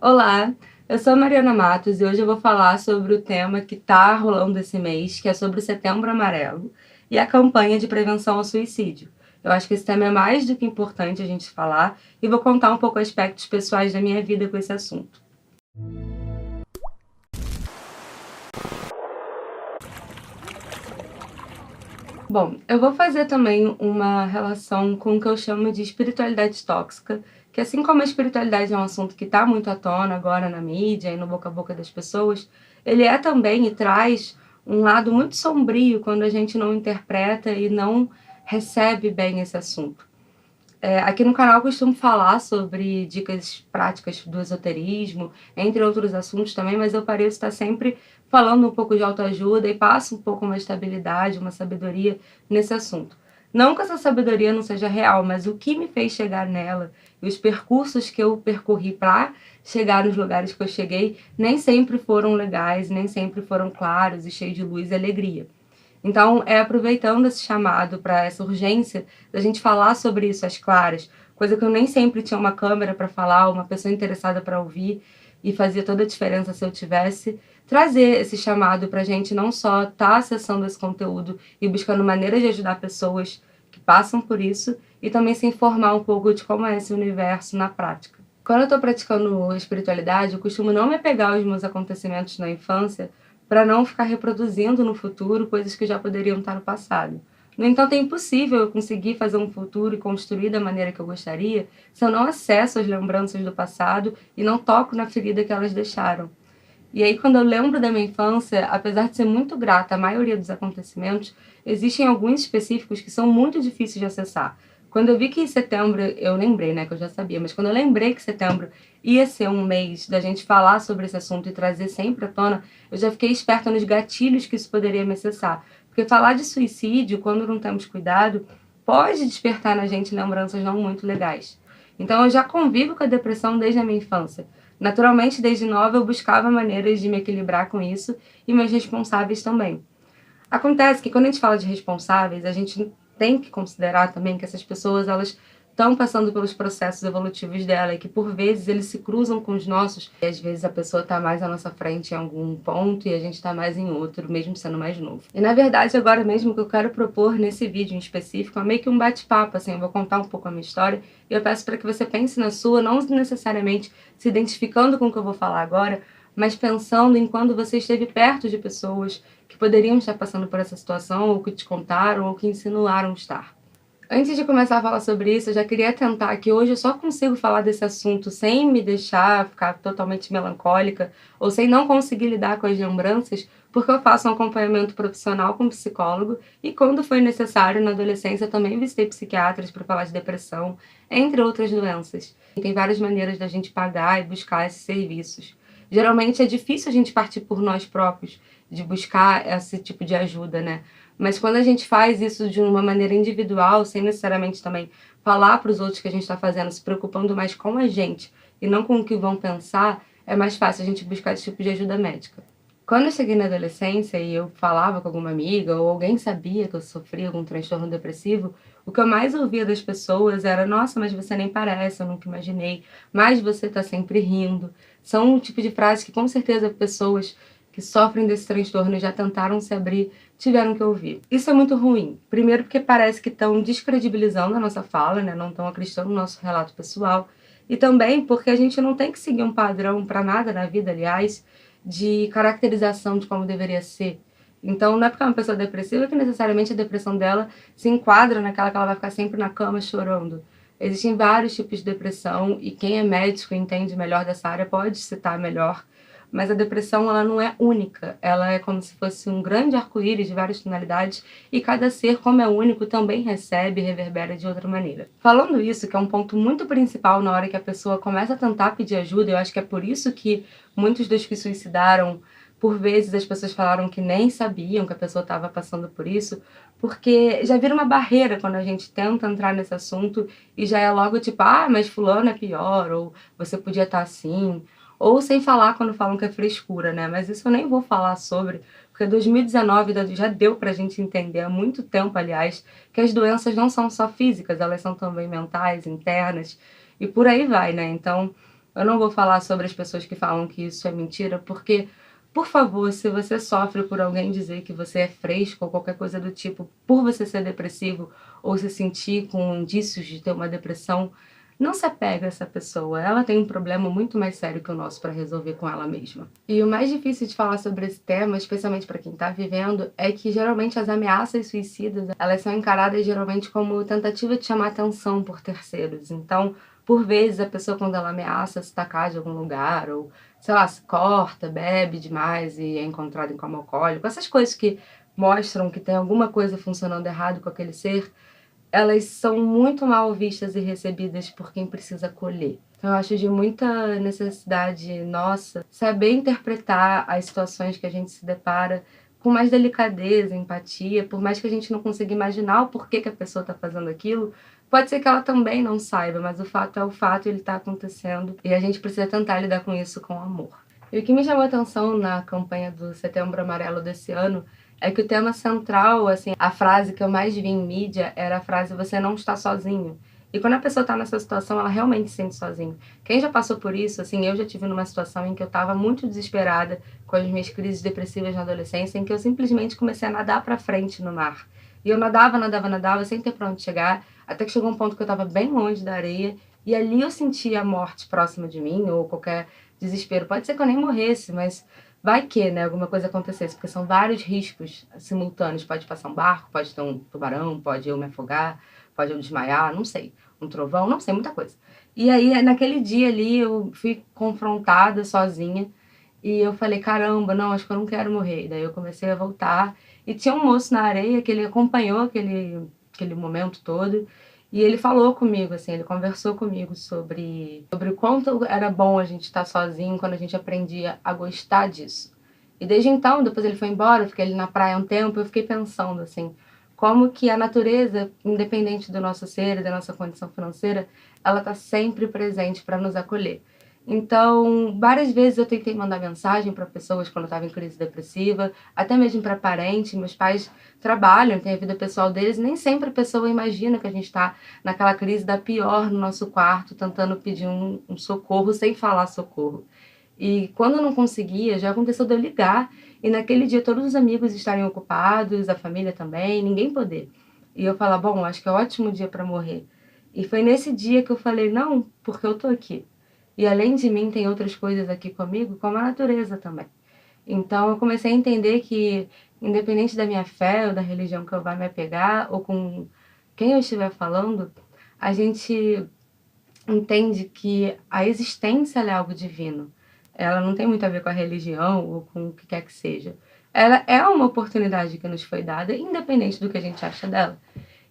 Olá, eu sou a Mariana Matos e hoje eu vou falar sobre o tema que está rolando esse mês, que é sobre o Setembro Amarelo e a campanha de prevenção ao suicídio. Eu acho que esse tema é mais do que importante a gente falar e vou contar um pouco aspectos pessoais da minha vida com esse assunto. Bom, eu vou fazer também uma relação com o que eu chamo de espiritualidade tóxica, que assim como a espiritualidade é um assunto que está muito à tona agora na mídia e no boca a boca das pessoas, ele é também e traz um lado muito sombrio quando a gente não interpreta e não recebe bem esse assunto. Aqui no canal eu costumo falar sobre dicas práticas do esoterismo, entre outros assuntos também, mas eu pareço estar sempre falando um pouco de autoajuda e passo um pouco uma estabilidade, uma sabedoria nesse assunto. Não que essa sabedoria não seja real, mas o que me fez chegar nela e os percursos que eu percorri para chegar nos lugares que eu cheguei nem sempre foram legais, nem sempre foram claros e cheios de luz e alegria. Então, é aproveitando esse chamado para essa urgência da gente falar sobre isso às claras, coisa que eu nem sempre tinha uma câmera para falar, uma pessoa interessada para ouvir, e fazia toda a diferença se eu tivesse, trazer esse chamado para a gente não só estar acessando esse conteúdo e buscando maneiras de ajudar pessoas que passam por isso, e também se informar um pouco de como é esse universo na prática. Quando eu estou praticando espiritualidade, eu costumo não me apegar aos meus acontecimentos na infância para não ficar reproduzindo no futuro coisas que já poderiam estar no passado. No entanto, é impossível eu conseguir fazer um futuro e construir da maneira que eu gostaria se eu não acesso as lembranças do passado e não toco na ferida que elas deixaram. E aí, quando eu lembro da minha infância, apesar de ser muito grata à maioria dos acontecimentos, existem alguns específicos que são muito difíceis de acessar. Quando eu vi que em setembro, eu lembrei, né, que eu já sabia, mas quando eu lembrei que setembro ia ser um mês da gente falar sobre esse assunto e trazer sempre à tona, eu já fiquei esperta nos gatilhos que isso poderia me acessar. Porque falar de suicídio, quando não temos cuidado, pode despertar na gente lembranças não muito legais. Então eu já convivo com a depressão desde a minha infância. Naturalmente, desde nova, eu buscava maneiras de me equilibrar com isso e meus responsáveis também. Acontece que quando a gente fala de responsáveis, a gente tem que considerar também que essas pessoas elas estão passando pelos processos evolutivos dela e que por vezes eles se cruzam com os nossos. E às vezes a pessoa está mais à nossa frente em algum ponto e a gente está mais em outro, mesmo sendo mais novo. E na verdade, agora mesmo o que eu quero propor nesse vídeo em específico é meio que um bate-papo, assim, eu vou contar um pouco a minha história e eu peço para que você pense na sua, não necessariamente se identificando com o que eu vou falar agora, mas pensando em quando você esteve perto de pessoas que poderiam estar passando por essa situação, ou que te contaram, ou que insinuaram estar. Antes de começar a falar sobre isso, eu já queria tentar que hoje eu só consigo falar desse assunto sem me deixar ficar totalmente melancólica, ou sem não conseguir lidar com as lembranças, porque eu faço um acompanhamento profissional com psicólogo e, quando foi necessário, na adolescência, também visitei psiquiatras para falar de depressão, entre outras doenças. Tem várias maneiras da gente pagar e buscar esses serviços. Geralmente é difícil a gente partir por nós próprios, de buscar esse tipo de ajuda, né? Mas quando a gente faz isso de uma maneira individual, sem necessariamente também falar para os outros que a gente está fazendo, se preocupando mais com a gente e não com o que vão pensar, é mais fácil a gente buscar esse tipo de ajuda médica. Quando eu cheguei na adolescência e eu falava com alguma amiga ou alguém sabia que eu sofria algum transtorno depressivo, o que eu mais ouvia das pessoas era: nossa, mas você nem parece, eu nunca imaginei, mas você está sempre rindo. São um tipo de frase que com certeza pessoas que sofrem desse transtorno e já tentaram se abrir tiveram que ouvir. Isso é muito ruim. Primeiro porque parece que estão descredibilizando a nossa fala, né? Não estão acreditando no nosso relato pessoal. E também porque a gente não tem que seguir um padrão para nada na vida, aliás, de caracterização de como deveria ser. Então, não é porque é uma pessoa depressiva que necessariamente a depressão dela se enquadra naquela que ela vai ficar sempre na cama chorando. Existem vários tipos de depressão e quem é médico e entende melhor dessa área pode citar melhor, mas a depressão ela não é única, ela é como se fosse um grande arco-íris de várias tonalidades e cada ser, como é único, também recebe e reverbera de outra maneira. Falando isso, que é um ponto muito principal na hora que a pessoa começa a tentar pedir ajuda, eu acho que é por isso que muitos dos que suicidaram, por vezes as pessoas falaram que nem sabiam que a pessoa estava passando por isso, porque já vira uma barreira quando a gente tenta entrar nesse assunto e já é logo tipo: ah, mas fulano é pior, ou você podia estar assim. Ou sem falar quando falam que é frescura, né? Mas isso eu nem vou falar sobre, porque 2019 já deu pra gente entender, há muito tempo, aliás, que as doenças não são só físicas, elas são também mentais, internas, e por aí vai, né? Então, Eu não vou falar sobre as pessoas que falam que isso é mentira, porque, por favor, se você sofre por alguém dizer que você é fresco ou qualquer coisa do tipo, por você ser depressivo ou se sentir com indícios de ter uma depressão, não se apega a essa pessoa. Ela tem um problema muito mais sério que o nosso para resolver com ela mesma. E o mais difícil de falar sobre esse tema, especialmente para quem está vivendo, é que geralmente as ameaças suicidas, elas são encaradas geralmente como tentativa de chamar atenção por terceiros. Então, por vezes, a pessoa, quando ela ameaça se tacar de algum lugar, ou, sei lá, se corta, bebe demais e é encontrada em coma alcoólico, essas coisas que mostram que tem alguma coisa funcionando errado com aquele ser, elas são muito mal vistas e recebidas por quem precisa acolher. Então, eu acho de muita necessidade nossa saber interpretar as situações que a gente se depara com mais delicadeza, empatia, por mais que a gente não consiga imaginar o porquê que a pessoa está fazendo aquilo, pode ser que ela também não saiba, mas o fato é o fato e ele está acontecendo e a gente precisa tentar lidar com isso com amor. E o que me chamou a atenção na campanha do Setembro Amarelo desse ano é que o tema central, assim, a frase que eu mais vi em mídia era a frase "você não está sozinho". E quando a pessoa está nessa situação, ela realmente se sente sozinha. Quem já passou por isso, assim, eu já tive numa situação em que eu estava muito desesperada com as minhas crises depressivas na adolescência, em que eu simplesmente comecei a nadar para frente no mar. E eu nadava, nadava, nadava, sem ter para onde chegar, até que chegou um ponto que eu estava bem longe da areia, e ali eu sentia a morte próxima de mim, ou qualquer desespero. Pode ser que eu nem morresse, mas vai que, né, alguma coisa acontecesse, porque são vários riscos simultâneos. Pode passar um barco, pode ter um tubarão, pode eu me afogar, pode eu desmaiar, não sei. Um trovão, não sei, muita coisa. E aí, naquele dia ali, eu fui confrontada sozinha e eu falei, caramba, não, acho que eu não quero morrer. E daí eu comecei a voltar e tinha um moço na areia que ele acompanhou aquele momento todo e ele falou comigo, assim, ele conversou comigo sobre o quanto era bom a gente estar sozinho quando a gente aprendia a gostar disso. E desde então, depois ele foi embora, eu fiquei ali na praia um tempo, eu fiquei pensando, assim, como que a natureza, independente do nosso ser e da nossa condição financeira, ela está sempre presente para nos acolher. Então, várias vezes eu tentei mandar mensagem para pessoas quando eu estava em crise depressiva, até mesmo para parentes. Meus pais trabalham, têm a vida pessoal deles, e nem sempre a pessoa imagina que a gente está naquela crise da pior no nosso quarto, tentando pedir um socorro sem falar socorro. E quando eu não conseguia, já aconteceu de eu ligar e naquele dia todos os amigos estarem ocupados, a família também, ninguém poder. E eu falar, bom, acho que é um ótimo dia para morrer. E foi nesse dia que eu falei, não, porque eu tô aqui. E além de mim, tem outras coisas aqui comigo, como a natureza também. Então eu comecei a entender que, independente da minha fé ou da religião que eu vá me apegar, ou com quem eu estiver falando, a gente entende que a existência ela é algo divino. Ela não tem muito a ver com a religião ou com o que quer que seja. Ela é uma oportunidade que nos foi dada, independente do que a gente acha dela.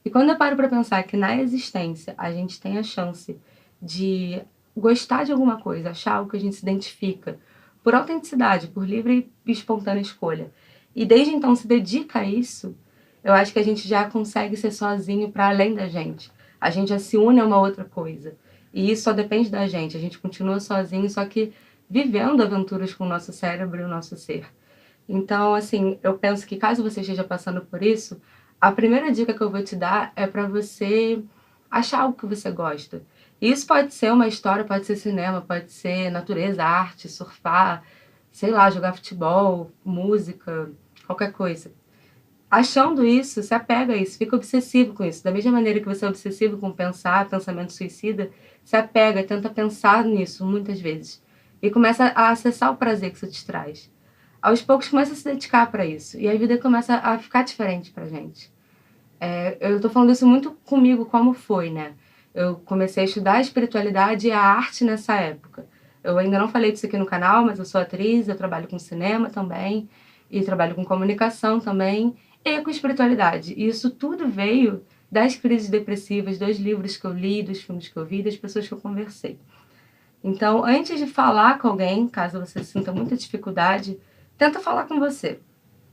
E quando eu paro para pensar que na existência a gente tem a chance de gostar de alguma coisa, achar algo que a gente se identifica, por autenticidade, por livre e espontânea escolha, e desde então se dedica a isso, eu acho que a gente já consegue ser sozinho para além da gente. A gente já se une a uma outra coisa. E isso só depende da gente. A gente continua sozinho, só que vivendo aventuras com o nosso cérebro e o nosso ser. Então, assim, eu penso que caso você esteja passando por isso, a primeira dica que eu vou te dar é para você achar algo que você gosta. E isso pode ser uma história, pode ser cinema, pode ser natureza, arte, surfar, sei lá, jogar futebol, música, qualquer coisa. Achando isso, se apega a isso, fica obsessivo com isso. Da mesma maneira que você é obsessivo com pensar, pensamento suicida, se apega, tenta pensar nisso muitas vezes. E começa a acessar o prazer que isso te traz. Aos poucos começa a se dedicar para isso. E a vida começa a ficar diferente pra gente. Eu tô falando isso muito comigo, como foi, né? Eu comecei a estudar a espiritualidade e a arte nessa época. Eu ainda não falei disso aqui no canal, mas eu sou atriz, eu trabalho com cinema também, e trabalho com comunicação também, e com espiritualidade. E isso tudo veio das crises depressivas, dos livros que eu li, dos filmes que eu vi, das pessoas que eu conversei. Então, antes de falar com alguém, caso você sinta muita dificuldade, tenta falar com você.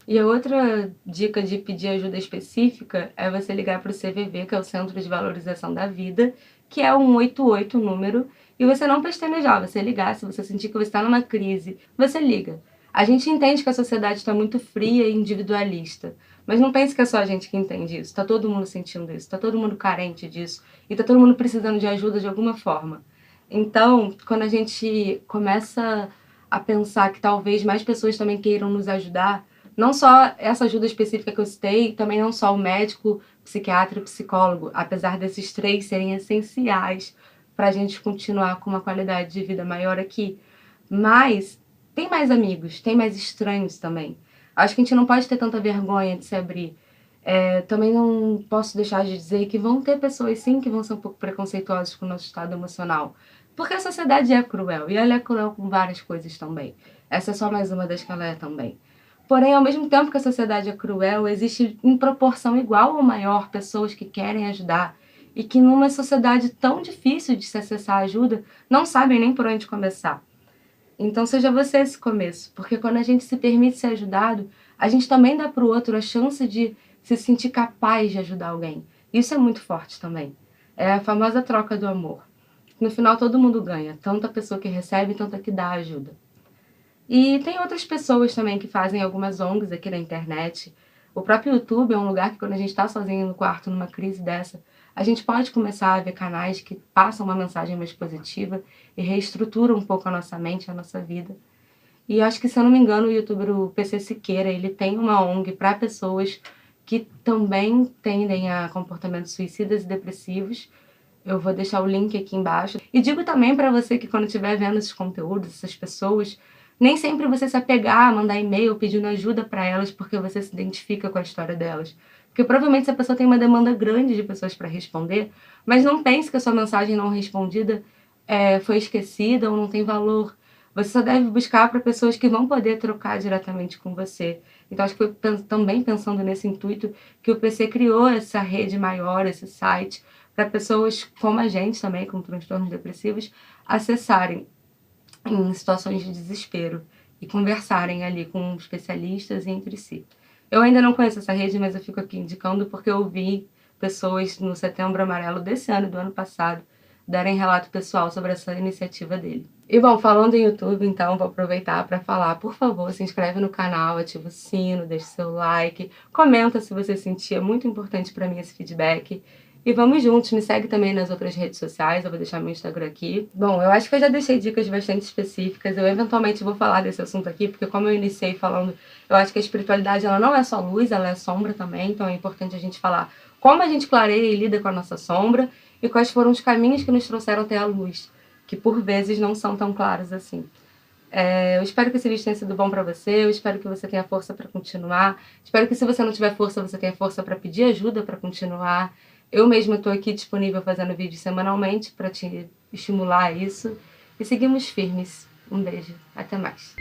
E a outra dica de pedir ajuda específica é você ligar para o CVV, que é o Centro de Valorização da Vida, que é o 188 número, e você não pestanejar, você ligar, se você sentir que você está numa crise, você liga. A gente entende que a sociedade está muito fria e individualista, mas não pense que é só a gente que entende isso, está todo mundo sentindo isso, está todo mundo carente disso, e está todo mundo precisando de ajuda de alguma forma. Então, quando a gente começa a pensar que talvez mais pessoas também queiram nos ajudar, não só essa ajuda específica que eu citei, também não só o médico, psiquiatra e psicólogo, apesar desses três serem essenciais para a gente continuar com uma qualidade de vida maior aqui. Mas tem mais amigos, tem mais estranhos também. Acho que a gente não pode ter tanta vergonha de se abrir. Também não posso deixar de dizer que vão ter pessoas sim que vão ser um pouco preconceituosas com o nosso estado emocional. Porque a sociedade é cruel, e ela é cruel com várias coisas também. Essa é só mais uma das que ela é também. Porém, ao mesmo tempo que a sociedade é cruel, existe em proporção igual ou maior pessoas que querem ajudar e que numa sociedade tão difícil de se acessar ajuda, não sabem nem por onde começar. Então seja você esse começo, porque quando a gente se permite ser ajudado, a gente também dá para o outro a chance de se sentir capaz de ajudar alguém. Isso é muito forte também. É a famosa troca do amor. No final todo mundo ganha, tanto a pessoa que recebe, tanto a que dá ajuda. E tem outras pessoas também que fazem algumas ONGs aqui na internet. O próprio YouTube é um lugar que quando a gente está sozinho no quarto numa crise dessa, a gente pode começar a ver canais que passam uma mensagem mais positiva e reestruturam um pouco a nossa mente, a nossa vida. E acho que, se eu não me engano, o youtuber o PC Siqueira, ele tem uma ONG para pessoas que também tendem a comportamentos suicidas e depressivos. Eu vou deixar o link aqui embaixo. E digo também para você que quando estiver vendo esses conteúdos, essas pessoas, nem sempre você se apegar, mandar e-mail pedindo ajuda para elas porque você se identifica com a história delas. Porque provavelmente essa pessoa tem uma demanda grande de pessoas para responder, mas não pense que a sua mensagem não respondida foi esquecida ou não tem valor. Você só deve buscar para pessoas que vão poder trocar diretamente com você. Então, acho que foi também pensando nesse intuito que o PC criou essa rede maior, esse site, para pessoas como a gente também, com transtornos depressivos, acessarem em situações de desespero e conversarem ali com especialistas entre si. Eu ainda não conheço essa rede, mas eu fico aqui indicando porque eu vi pessoas no Setembro Amarelo desse ano e do ano passado darem relato pessoal sobre essa iniciativa dele. E bom, falando em YouTube, então, vou aproveitar para falar, por favor, se inscreve no canal, ativa o sino, deixa seu like, comenta se você sentir, é muito importante para mim esse feedback. E vamos juntos, me segue também nas outras redes sociais, eu vou deixar meu Instagram aqui. Bom, eu acho que eu já deixei dicas bastante específicas, eu eventualmente vou falar desse assunto aqui, porque como eu iniciei falando, eu acho que a espiritualidade ela não é só luz, ela é sombra também, então é importante a gente falar como a gente clareia e lida com a nossa sombra e quais foram os caminhos que nos trouxeram até a luz, que por vezes não são tão claros assim. Eu espero que esse vídeo tenha sido bom pra você, eu espero que você tenha força pra continuar, espero que se você não tiver força, você tenha força pra pedir ajuda pra continuar. Eu mesma tô aqui disponível fazendo vídeos semanalmente pra te estimular a isso. E seguimos firmes. Um beijo, até mais.